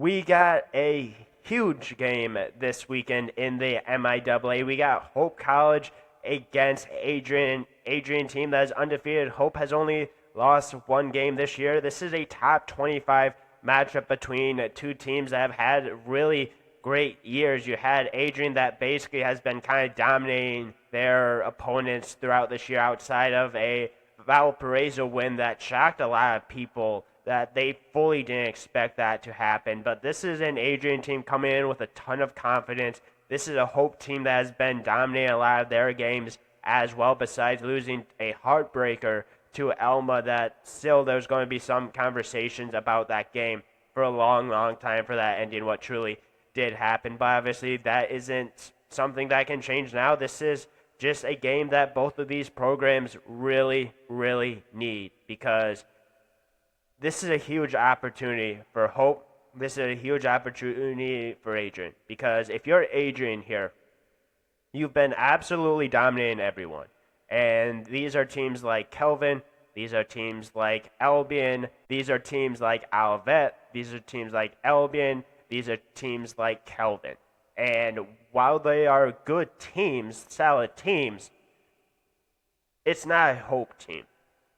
we got a huge game this weekend in the MIAA. We got Hope College against Adrian team that is undefeated. Hope has only lost one game this year. This is a top 25 matchup between two teams that have had really great years. You had Adrian that basically has been kind of dominating their opponents throughout this year outside of a Valparaiso win that shocked a lot of people that they fully didn't expect that to happen. But this is an Adrian team coming in with a ton of confidence. This is a Hope team that has been dominating a lot of their games as well, besides losing a heartbreaker to Elma that still there's going to be some conversations about that game for a long, long time for that ending, what truly did happen. But obviously that isn't something that can change now. This is just a game that both of these programs really, really need, because this is a huge opportunity for Hope. This is a huge opportunity for Adrian, because if you're Adrian here, you've been absolutely dominating everyone. And these are teams like Kelvin, these are teams like Albion, these are teams like Olivet, these are teams like Albion, these are teams like Kelvin. And while they are good teams, solid teams, it's not a Hope team.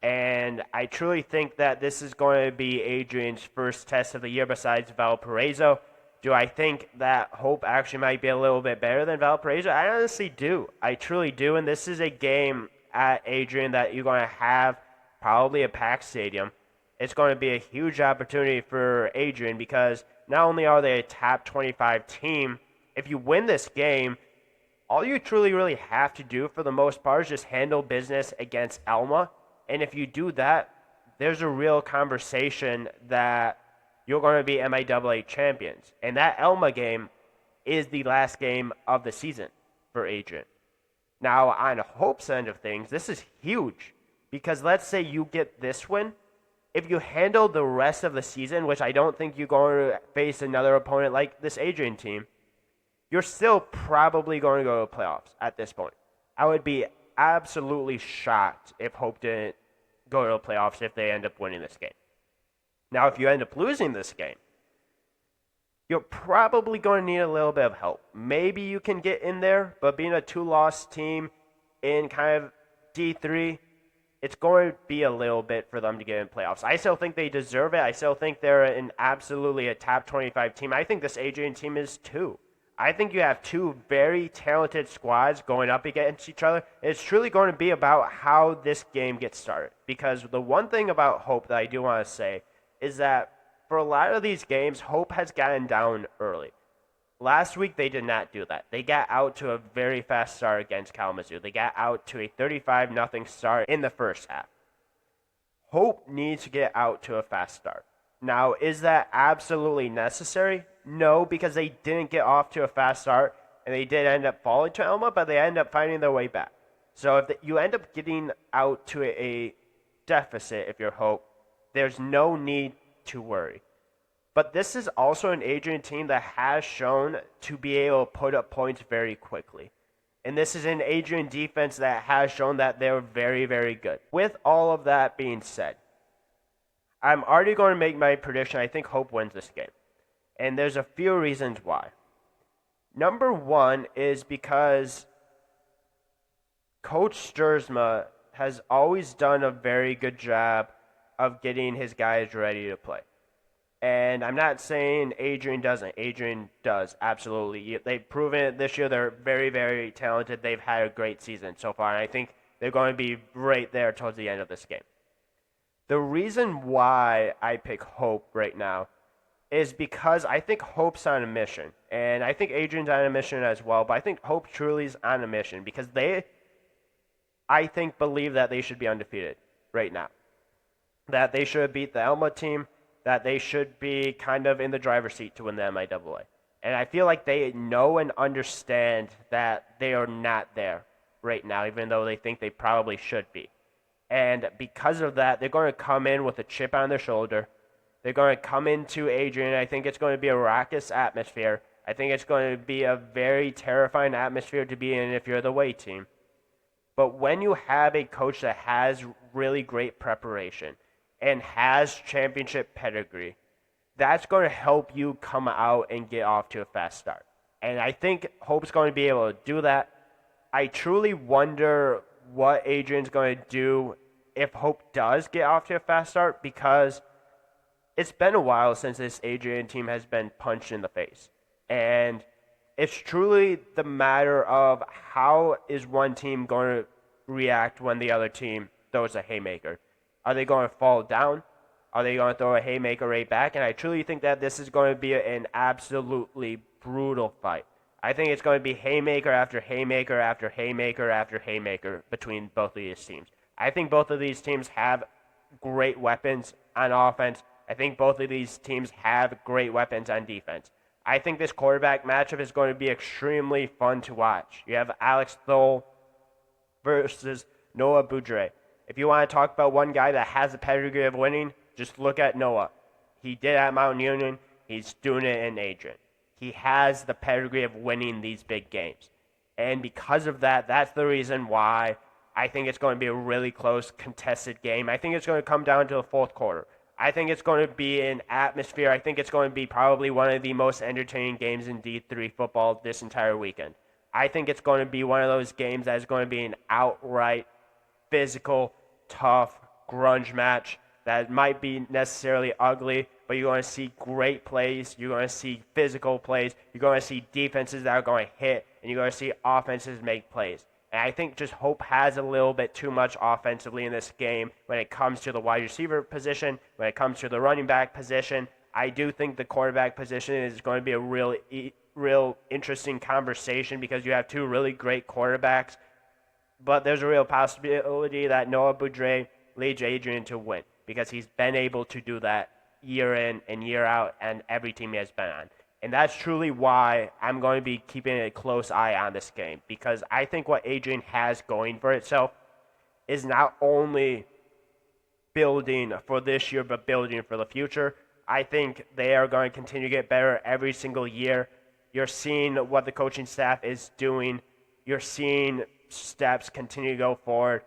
And I truly think that this is going to be Adrian's first test of the year besides Valparaiso. Do I think that Hope actually might be a little bit better than Valparaiso? I honestly do. I truly do. And this is a game at Adrian that you're going to have probably a packed stadium. It's going to be a huge opportunity for Adrian, because not only are they a top 25 team, if you win this game, all you truly really have to do for the most part is just handle business against Elma. And if you do that, there's a real conversation that you're going to be MIAA champions. And that Elma game is the last game of the season for Adrian. Now, on Hope's end of things, this is huge, because let's say you get this win. If you handle the rest of the season, which I don't think you're going to face another opponent like this Adrian team, you're still probably going to go to playoffs at this point. I would be absolutely shocked if Hope didn't go to the playoffs if they end up winning this game. Now, if you end up losing this game, you're probably going to need a little bit of help. Maybe you can get in there, but being a two-loss team in kind of D3, it's going to be a little bit for them to get in playoffs. I still think they deserve it. I still think they're absolutely a top 25 team. I think this Adrian team is too. I think you have two very talented squads going up against each other. It's truly going to be about how this game gets started. Because the one thing about Hope that I do want to say is that for a lot of these games, Hope has gotten down early. Last week, they did not do that. They got out to a very fast start against Kalamazoo. They got out to a 35-0 start in the first half. Hope needs to get out to a fast start. Now, is that absolutely necessary? No, because they didn't get off to a fast start, and they did end up falling to Elma, but they end up finding their way back. So if you end up getting out to a deficit, if you're Hope, there's no need to worry. But this is also an Adrian team that has shown to be able to put up points very quickly. And this is an Adrian defense that has shown that they're very, very good. With all of that being said, I'm already going to make my prediction. I think Hope wins this game. And there's a few reasons why. Number one is because Coach Sturzma has always done a very good job of getting his guys ready to play. And I'm not saying Adrian doesn't. Adrian does, absolutely. They've proven it this year. They're very, very talented. They've had a great season so far. And I think they're going to be right there towards the end of this game. The reason why I pick Hope right now is because I think Hope's on a mission. And I think Adrian's on a mission as well. But I think Hope truly is on a mission because they, I think, believe that they should be undefeated right now. That they should beat the Elma team. That they should be kind of in the driver's seat to win the MIAA. And I feel like they know and understand that they are not there right now, even though they think they probably should be. And because of that, they're going to come in with a chip on their shoulder. They're going to come into Adrian. I think it's going to be a raucous atmosphere. I think it's going to be a very terrifying atmosphere to be in if you're the away team. But when you have a coach that has really great preparation and has championship pedigree, that's going to help you come out and get off to a fast start. And I think Hope's going to be able to do that. I truly wonder what Adrian's going to do if Hope does get off to a fast start, because it's been a while since this Adrian team has been punched in the face. And it's truly the matter of how is one team going to react when the other team throws a haymaker. Are they going to fall down? Are they going to throw a haymaker right back? And I truly think that this is going to be an absolutely brutal fight. I think it's going to be haymaker after haymaker after haymaker after haymaker between both of these teams. I think both of these teams have great weapons on offense. I think both of these teams have great weapons on defense. I think this quarterback matchup is going to be extremely fun to watch. You have Alex Thole versus Noah Boudreaux. If you want to talk about one guy that has a pedigree of winning, just look at Noah. He did at Mount Union. He's doing it in Adrian. He has the pedigree of winning these big games. And because of that, that's the reason why I think it's going to be a really close, contested game. I think it's going to come down to the fourth quarter. I think it's going to be an atmosphere. I think it's going to be probably one of the most entertaining games in D3 football this entire weekend. I think it's going to be one of those games that is going to be an outright physical, tough, grunge match that might be necessarily ugly, but you're going to see great plays. You're going to see physical plays. You're going to see defenses that are going to hit, and you're going to see offenses make plays. And I think just Hope has a little bit too much offensively in this game when it comes to the wide receiver position, when it comes to the running back position. I do think the quarterback position is going to be a real interesting conversation because you have two really great quarterbacks. But there's a real possibility that Noah Boudreaux leads Adrian to win because he's been able to do that year in and year out and every team he has been on. And that's truly why I'm going to be keeping a close eye on this game, because I think what Adrian has going for itself is not only building for this year, but building for the future. I think they are going to continue to get better every single year. You're seeing what the coaching staff is doing. You're seeing steps continue to go forward.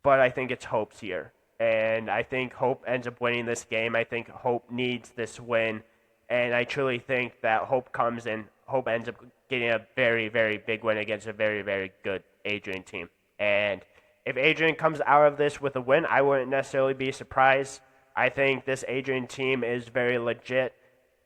But I think it's Hope's year. And I think Hope ends up winning this game. I think Hope needs this win. And I truly think that Hope ends up getting a very, very big win against a very, very good Adrian team. And if Adrian comes out of this with a win, I wouldn't necessarily be surprised. I think this Adrian team is very legit.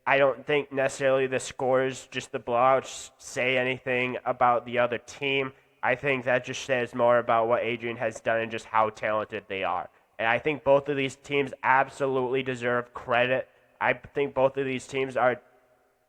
I don't think necessarily the scores, just the blowouts, say anything about the other team. I think that just says more about what Adrian has done and just how talented they are. And I think both of these teams absolutely deserve credit. I think both of these teams are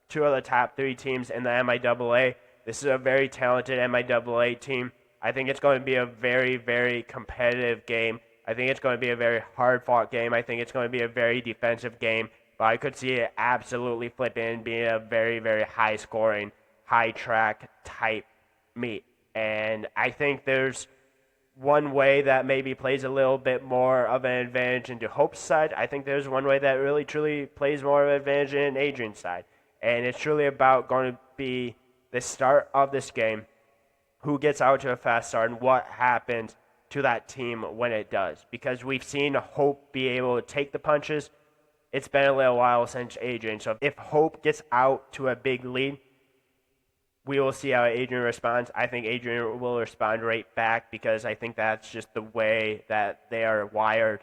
two of the top three teams in the MIAA. This is a very talented MIAA team. I think it's going to be a very, very competitive game. I think it's going to be a very hard-fought game. I think it's going to be a very defensive game. But I could see it absolutely flipping and being a very, very high-scoring, high-track type meet. And I think there's one way that maybe plays a little bit more of an advantage into Hope's side. I think there's one way that really truly plays more of an advantage in Adrian's side. And it's truly about going to be the start of this game, who gets out to a fast start, and what happens to that team when it does. Because we've seen Hope be able to take the punches. It's been a little while since Adrian. So if Hope gets out to a big lead, we will see how Adrian responds. I think Adrian will respond right back because I think that's just the way that they are wired.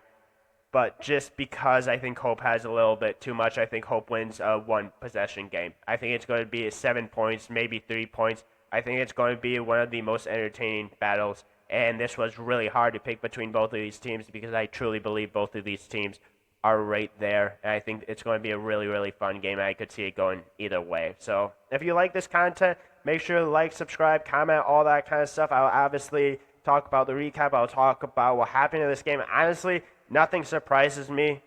But just because I think Hope has a little bit too much, I think Hope wins a one-possession game. I think it's going to be 7 points, maybe 3 points. I think it's going to be one of the most entertaining battles. And this was really hard to pick between both of these teams because I truly believe both of these teams are right there. And I think it's going to be a really, really fun game. I could see it going either way. So if you like this content, make sure to like, subscribe, comment, all that kind of stuff. I'll obviously talk about the recap. I'll talk about what happened in this game. Honestly, nothing surprises me.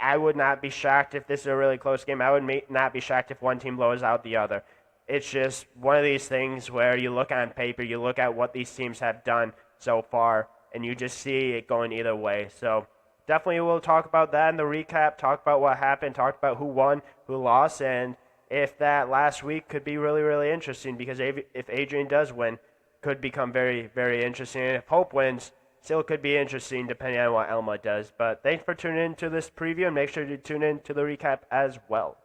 I would not be shocked if this is a really close game. I would not be shocked if one team blows out the other. It's just one of these things where you look on paper, you look at what these teams have done so far, and you just see it going either way. So definitely we'll talk about that in the recap, talk about what happened, talk about who won, who lost, and if that last week could be really, really interesting, because if Adrian does win, could become very, very interesting. And if Hope wins, Still could be interesting depending on what Elma does. But thanks for tuning in to this preview, and make sure to tune in to the recap as well.